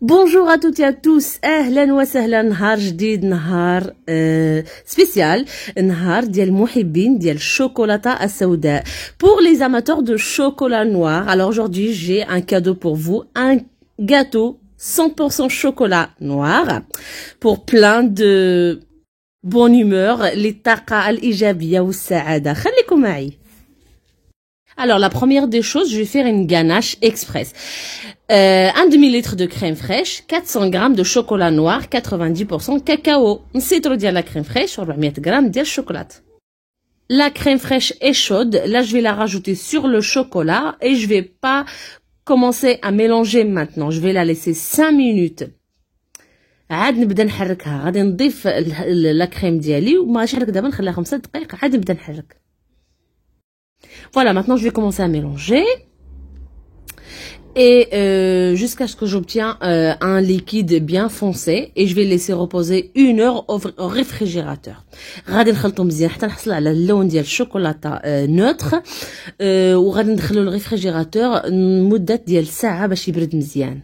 Bonjour à toutes et à tous. اهلا وسهلا. نهار جديد، نهار spécial، نهار ديال المحبين ديال الشوكولاتة السوداء. Pour les amateurs de chocolat noir, alors aujourd'hui j'ai un cadeau pour vous, un gâteau 100% chocolat noir pour plein de bonne humeur، للطاقة الإيجابية والسعادة. خليكم معي. Alors, la première des choses, je vais faire une ganache express. Un demi-litre de crème fraîche, 400 grammes de chocolat noir, 90% cacao. نسيتو ديال la crème fraîche, 400 grammes ديال chocolat. La crème fraîche est chaude. Là, je vais la rajouter sur le chocolat et je vais pas commencer à mélanger maintenant. Je vais la laisser 5 minutes. عاد نبدا نحركها. غادي نضيف la crème ديالي وما غاديش نحرك دابا، نخليها 5 دقائق عاد نبدا نحرك. Voilà, maintenant je vais commencer à mélanger et jusqu'à ce que j'obtiens un liquide bien foncé et je vais le laisser reposer 1 heure au réfrigérateur. غادي نخلطو مزيان حتى نحصل على اللون ديال الشوكولاتة نوتر وغادي ندخلو للريفريجيراتور مدة ديال ساعة باش يبرد مزيان.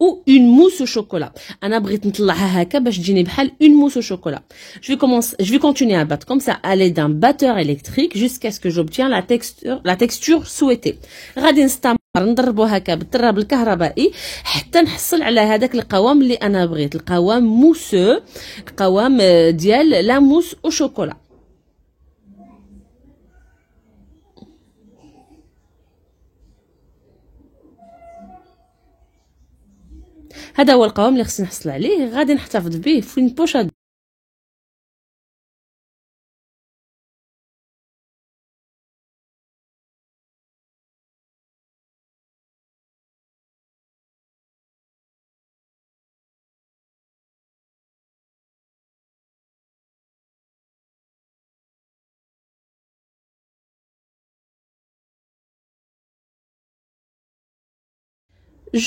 ou une mousse au chocolat. انا بغيت نطلعها هكا باش تجيني بحال une mousse au chocolat. Je vais continuer à battre comme ça à l'aide d'un batteur électrique jusqu'à ce que j'obtiens la texture souhaitée. غادي نستمر نضربو هكا بالضرب الكهربائي حتى نحصل على هذاك القوام اللي انا بغيت، القوام موسو، القوام ديال لا موس au chocolat. هذا هو القوام اللي خصني نحصل عليه. غادي نحتفظ به في البوشة.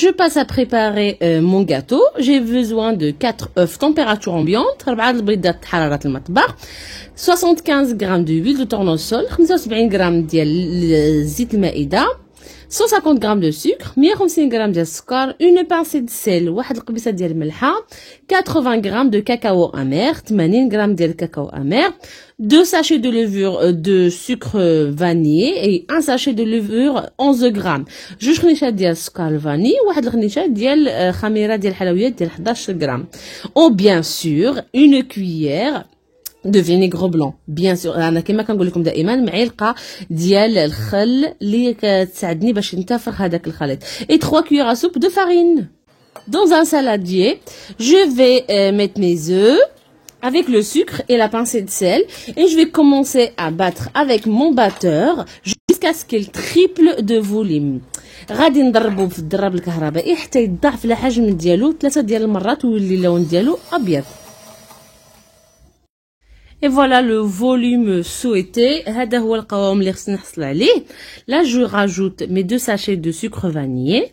Je passe à préparer mon gâteau. J'ai besoin de 4 œufs température ambiante, 4 البيضات حرارة المطبخ، 75 grammes d'huile de tournesol، 75 grammes ديال زيت المائدة، 150 grammes de sucre، 150 grammes ديال السكر، une pincée de sel، واحد القبيصة ديال الملحة، 80 grammes de cacao amer، 80 grammes ديال الكاكاو amer، 2 sachets de levure de sucre vanillé et 1 sachet de levure 11 grammes. جوج غنيشات ديال السكر الفاني، واحد الغنيشات ديال خميرة ديال الحلويات ديال 11 غرام. او bien sûr une cuillère de vinaigre blanc. bien sûr انا كما كنقول لكم دائما معلقه ديال الخل اللي كتساعدني باش نتفرغ هذاك الخليط. et 3 cuillères à soupe de farine. Dans un saladier, je vais mettre mes œufs avec le sucre et la pincée de sel et je vais commencer à battre avec mon batteur jusqu'à ce qu'il triple de volume. غادي نضربو في الضرب الكهربائي حتى يضاعف الحجم ديالو 3 ديال المرات ويولي اللون ديالو ابيض. Et voilà le volume souhaité. هذا هو القوام اللي خصني نحصل عليه. Là je rajoute mes 2 sachets de sucre vanillé.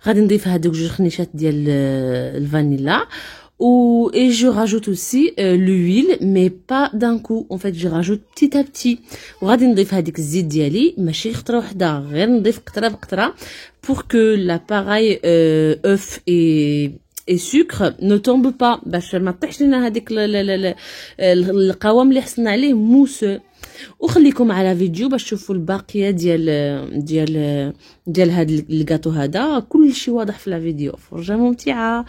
غادي نضيف هذوك جوج خنيشات ديال الفانيلا. Et je rajoute aussi l'huile mais pas d'un coup. En fait je rajoute petit à petit. وغادي نضيف هذيك الزيت ديالي ماشي خطره وحده، غير نضيف قطره بقطره pour que l'appareil œuf et sucre ne tombe pas باش ما طيحش لنا هذيك القوام اللي حصلنا عليه موسو. وخليكم على فيديو باش تشوفوا الباقيه ديال هذا الكاطو. هذا كل شيء واضح في الفيديو. فرجه ممتعه.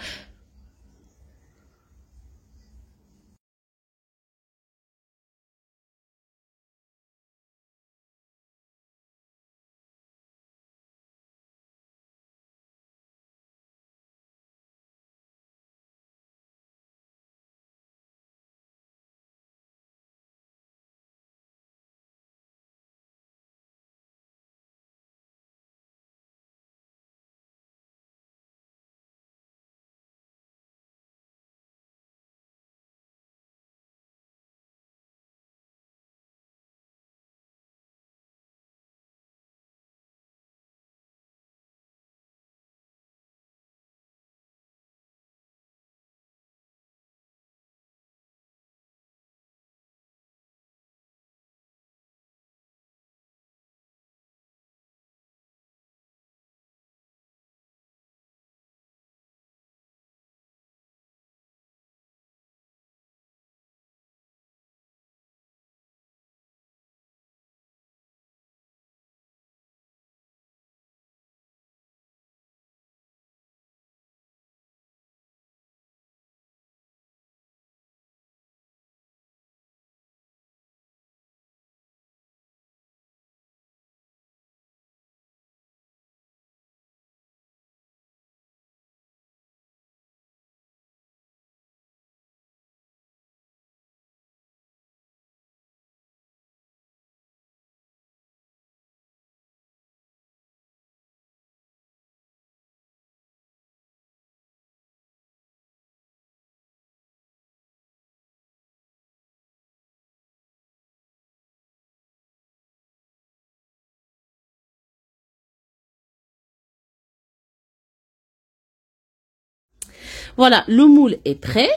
Voilà, le moule est prêt.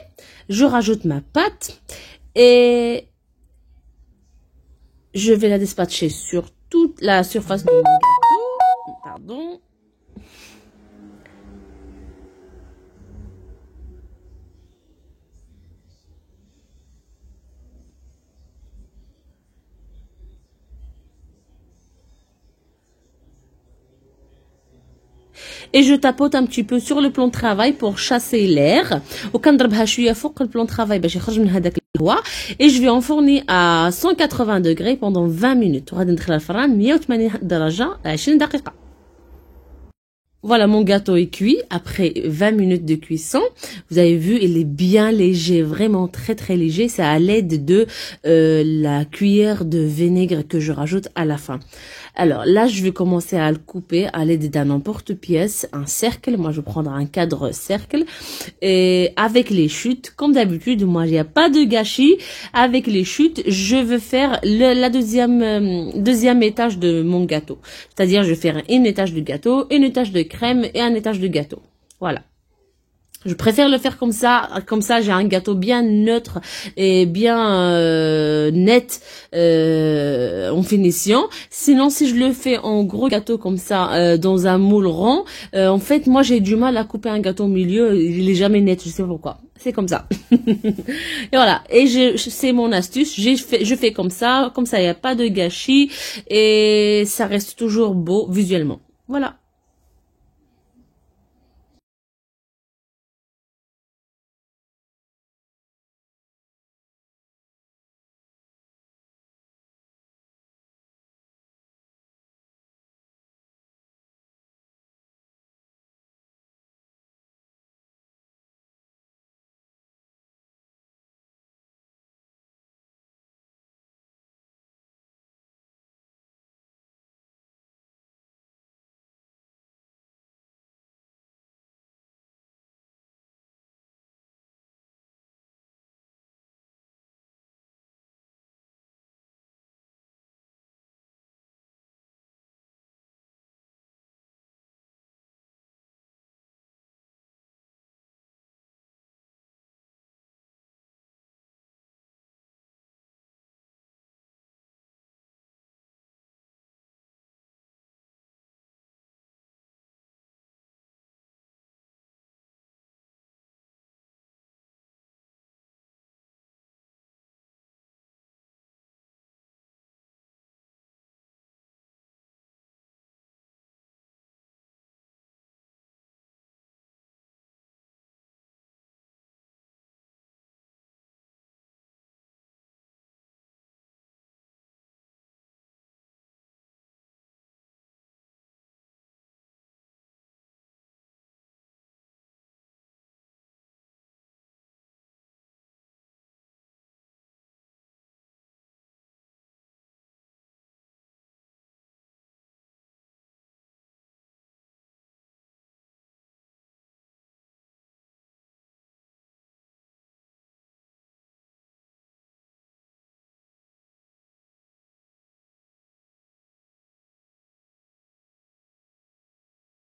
Je rajoute ma pâte et je vais la dispatcher sur toute la surface de mon gâteau. Pardon. Et je tapote un petit peu sur le plan de travail pour chasser l'air. وكنضربها شويه فوق le plan de travail باش يخرج من هذاك الهواء. Et je vais enfourner à 180 degrés pendant 20 minutes. وغادي ندخلها الفران 180 درجه 20 دقيقه. Voilà, mon gâteau est cuit après 20 minutes de cuisson. Vous avez vu, il est bien léger, vraiment très très léger. C'est à l'aide de la cuillère de vinaigre que je rajoute à la fin. Alors là, je vais commencer à le couper à l'aide d'un emporte-pièce, un cercle. Moi, je vais prendre un cadre cercle. Et avec les chutes, comme d'habitude, moi, il n'y a pas de gâchis. Avec les chutes, je veux faire la deuxième étage de mon gâteau. C'est-à-dire, je vais faire une étage de gâteau, une étage de crème et un étage de gâteau. Voilà. Je préfère le faire comme ça j'ai un gâteau bien neutre et bien net en finition. Sinon, si je le fais en gros gâteau comme ça, dans un moule rond, en fait, moi j'ai du mal à couper un gâteau au milieu, il est jamais net, je sais pas pourquoi. C'est comme ça. Et voilà, et c'est mon astuce, je fais comme ça il n'y a pas de gâchis et ça reste toujours beau visuellement. Voilà.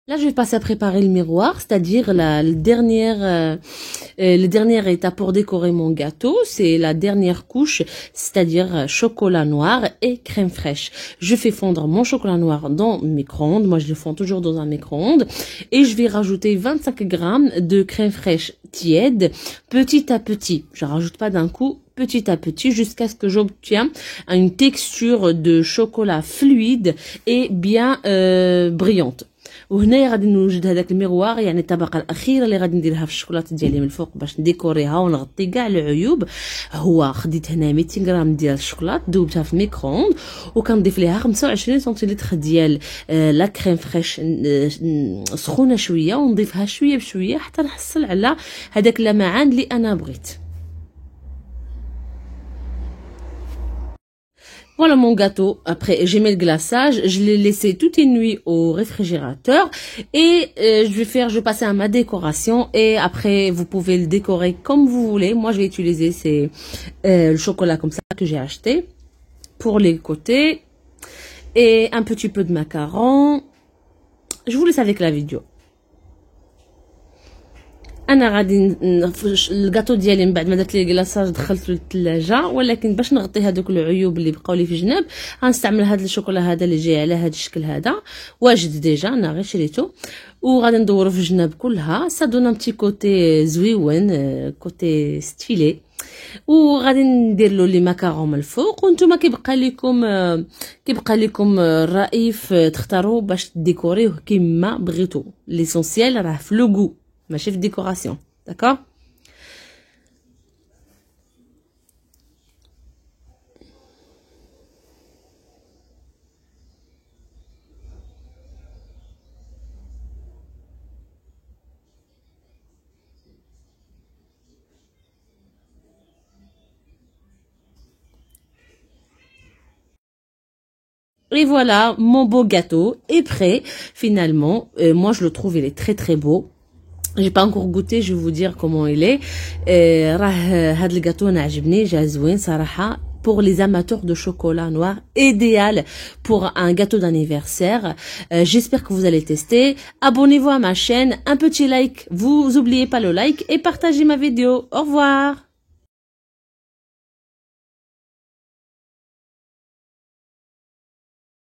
Là, je vais passer à préparer le miroir, c'est-à-dire le dernière étape pour décorer mon gâteau. C'est la dernière couche, c'est-à-dire chocolat noir et crème fraîche. Je fais fondre mon chocolat noir dans le micro-ondes. Moi, je le fonds toujours dans un micro-ondes. Et je vais rajouter 25 grammes de crème fraîche tiède, petit à petit. Je rajoute pas d'un coup. Petit à petit jusqu'à ce que j'obtienne une texture de chocolat fluide et bien brillante. وهنا غادي نوجد هذاك الميغوار يعني الطبقه الاخيره اللي غادي نديرها في الشوكولاته ديالي من الفوق باش نديكوريها ونغطي كاع العيوب. هو خديت هنا 200 غرام ديال الشوكولاط ذوبتها في ميكرووند وكنضيف ليها 25 سنتيلتر ديال لا كريم فريش سخونه شويه ونضيفها شويه بشويه حتى نحصل على هذاك اللمعان اللي انا بغيت. Voilà mon gâteau. Après, j'ai mis le glaçage. Je l'ai laissé toute une nuit au réfrigérateur. Et je vais passer à ma décoration. Et après, vous pouvez le décorer comme vous voulez. Moi, je vais utiliser le chocolat comme ça que j'ai acheté pour les côtés. Et un petit peu de macaron. Je vous laisse avec la vidéo. انا غادي الكاطو ديالي من بعد ما درت ليه كلاصاج دخلته للثلاجه، ولكن باش نغطي هذوك العيوب اللي بقاو لي في جناب غنستعمل هذا الشوكولا هذا اللي جاي على هذا الشكل هذا واجد ديجا، انا غير شريته وغادي ندورو في الجناب كلها. سا دون ان بتي كوتي زويون، كوتي ستفيلي، وغادي ندير له لي ماكارون من الفوق. وانتم كيبقى لكم الرئيف تختاروا باش ديكوريوه كيما بغيتو. ليسونسيال راه في لوغو ماشي في الديكوراسيون. داكور. Et voilà, mon beau gâteau est prêt. Finalement, moi je le trouve, il est très très beau. J'ai pas encore goûté, je vais vous dire comment il est. هذا الجاتو انا عجبني، جا زوين صراحه. Pour les amateurs de chocolat noir, idéal pour un gâteau d'anniversaire. J'espère que vous allez tester. Abonnez-vous à ma chaîne, un petit like, vous oubliez pas le like et partagez ma vidéo. Au revoir.